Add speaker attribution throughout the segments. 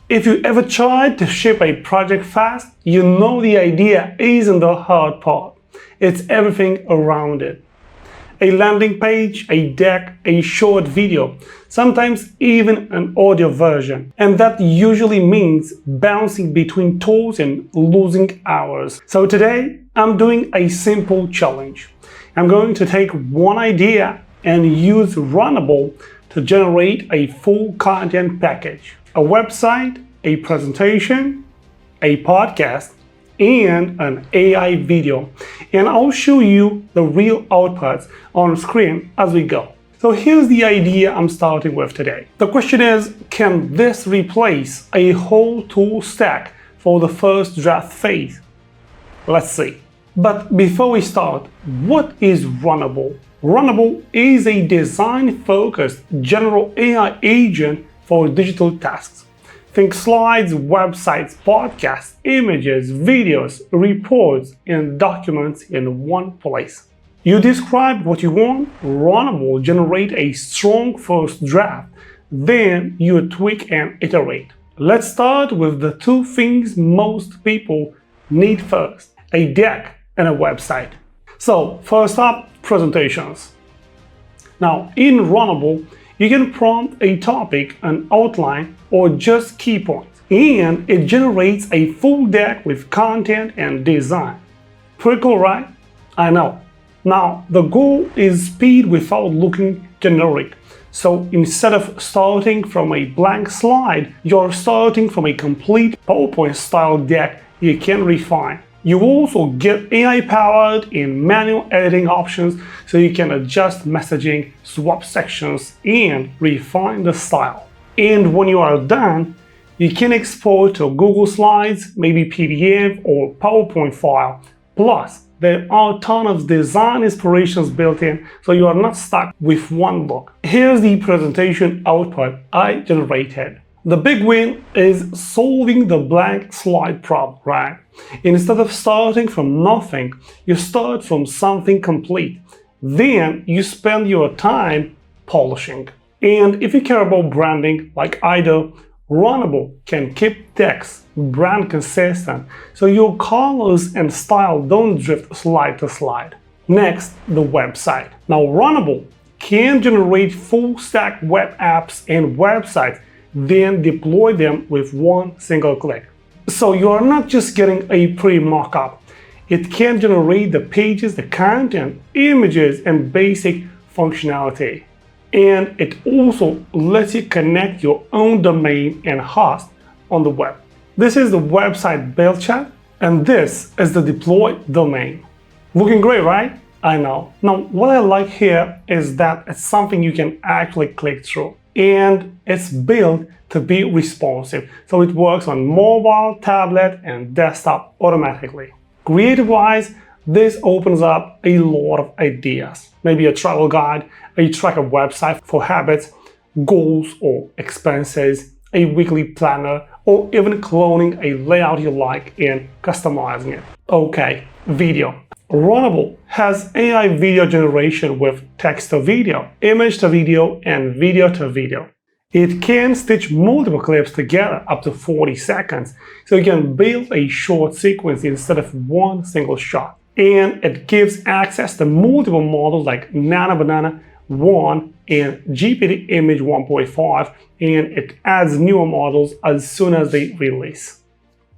Speaker 1: If you ever tried to ship a project fast, you know the idea isn't the hard part. It's everything around it. A landing page, a deck, a short video, sometimes even an audio version. And that usually means bouncing between tools and losing hours. So today, I'm doing a simple challenge. I'm going to take one idea and use Runnable to generate a full content package. A website, a presentation, a podcast, and an AI video. And I'll show you the real outputs on screen as we go. So here's the idea I'm starting with today. The question is, can this replace a whole tool stack for the first draft phase? Let's see. But before we start, what is Runnable? Runnable is a design-focused general AI agent for digital tasks. Think slides, websites, podcasts, images, videos, reports, and documents in one place. You describe what you want, Runnable will generate a strong first draft, then you tweak and iterate. Let's start with the two things most people need first, a deck and a website. So first up, presentations. Now in Runnable, you can prompt a topic, an outline, or just key points, and it generates a full deck with content and design. Pretty cool, right? I know. Now, the goal is speed without looking generic. So instead of starting from a blank slide, you're starting from a complete PowerPoint-style deck you can refine. You also get AI-powered and manual editing options so you can adjust messaging, swap sections, and refine the style. And when you are done, you can export to Google Slides, maybe PDF or PowerPoint file. Plus, there are a ton of design inspirations built in, so you are not stuck with one look. Here's the presentation output I generated. The big win is solving the blank slide problem, right? Instead of starting from nothing, you start from something complete. Then you spend your time polishing. And if you care about branding like I do, Runnable can keep text brand consistent so your colors and style don't drift slide to slide. Next, the website. Now Runnable can generate full stack web apps and websites, then deploy them with one single click. So you are not just getting a pre-mockup. It can generate the pages, the content, images, and basic functionality. And it also lets you connect your own domain and host on the web. This is the website build chat, and this is the deployed domain. Looking great, right? I know. Now, what I like here is that it's something you can actually click through. And it's built to be responsive, so it works on mobile, tablet, and desktop automatically. Creative-wise, this opens up a lot of ideas. Maybe a travel guide, a tracker website for habits, goals or expenses, a weekly planner, or even cloning a layout you like and customizing it. Okay, video. Runnable has AI video generation with text to video, image to video, and video to video. It can stitch multiple clips together up to 40 seconds, so you can build a short sequence instead of one single shot. And it gives access to multiple models like Nana Banana 1 and GPT Image 1.5, and it adds newer models as soon as they release.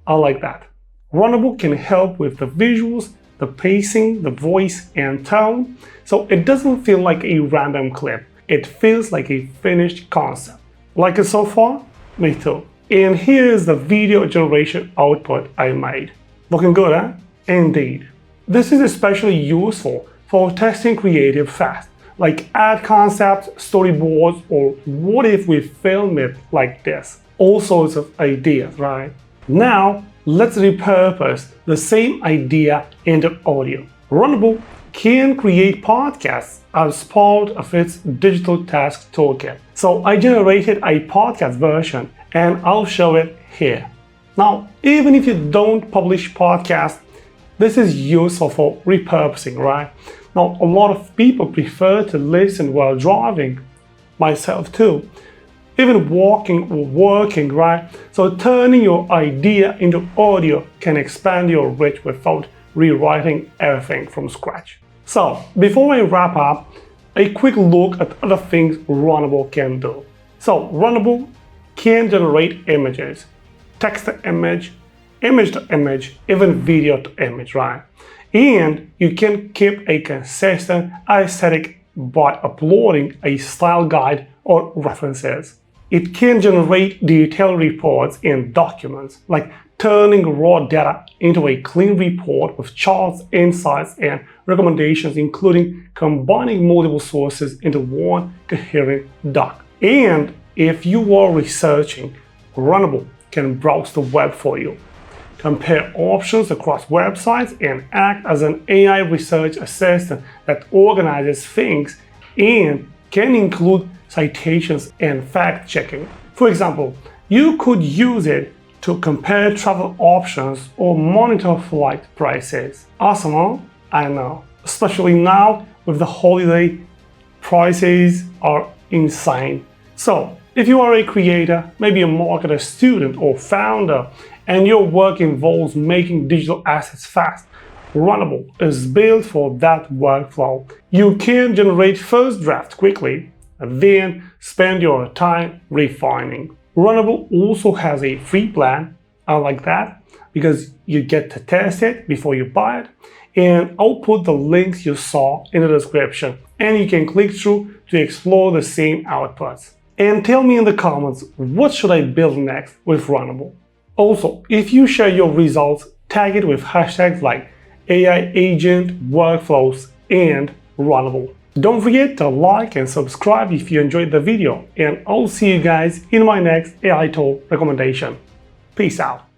Speaker 1: I like that. Runnable can help with the visuals, the pacing, the voice, and tone, so it doesn't feel like a random clip. It feels like a finished concept. Like it so far? Me too. And here is the video generation output I made. Looking good, huh? Indeed. This is especially useful for testing creative fast, like ad concepts, storyboards, or what if we film it like this? All sorts of ideas, right? Now, let's repurpose the same idea into audio. Runnable can create podcasts as part of its digital task toolkit. So I generated a podcast version and I'll show it here. Now, even if you don't publish podcasts, this is useful for repurposing, right? Now, a lot of people prefer to listen while driving, myself too. even walking or working, right? So turning your idea into audio can expand your reach without rewriting everything from scratch. So before I wrap up, a quick look at other things Runnable can do. So Runnable can generate images, text to image, image to image, even video to image, right? And you can keep a consistent aesthetic by uploading a style guide or references. It can generate detailed reports and documents, like turning raw data into a clean report with charts, insights, and recommendations, including combining multiple sources into one coherent doc. And if you are researching, Runnable can browse the web for you, compare options across websites, and act as an AI research assistant that organizes things and can include citations and fact-checking. For example, you could use it to compare travel options or monitor flight prices. Awesome, huh? I know. Especially now with the holiday, prices are insane. So, if you are a creator, maybe a marketer, student, or founder, and your work involves making digital assets fast, Runnable is built for that workflow. You can generate first draft quickly, and then spend your time refining. Runnable also has a free plan. I like that because you get to test it before you buy it. And I'll put the links you saw in the description, and you can click through to explore the same outputs. And tell me in the comments, what should I build next with Runnable? Also, if you share your results, tag it with hashtags like AI agent, workflows, and Runnable. Don't forget to like and subscribe if you enjoyed the video, and I'll see you guys in my next AI tool recommendation. Peace out.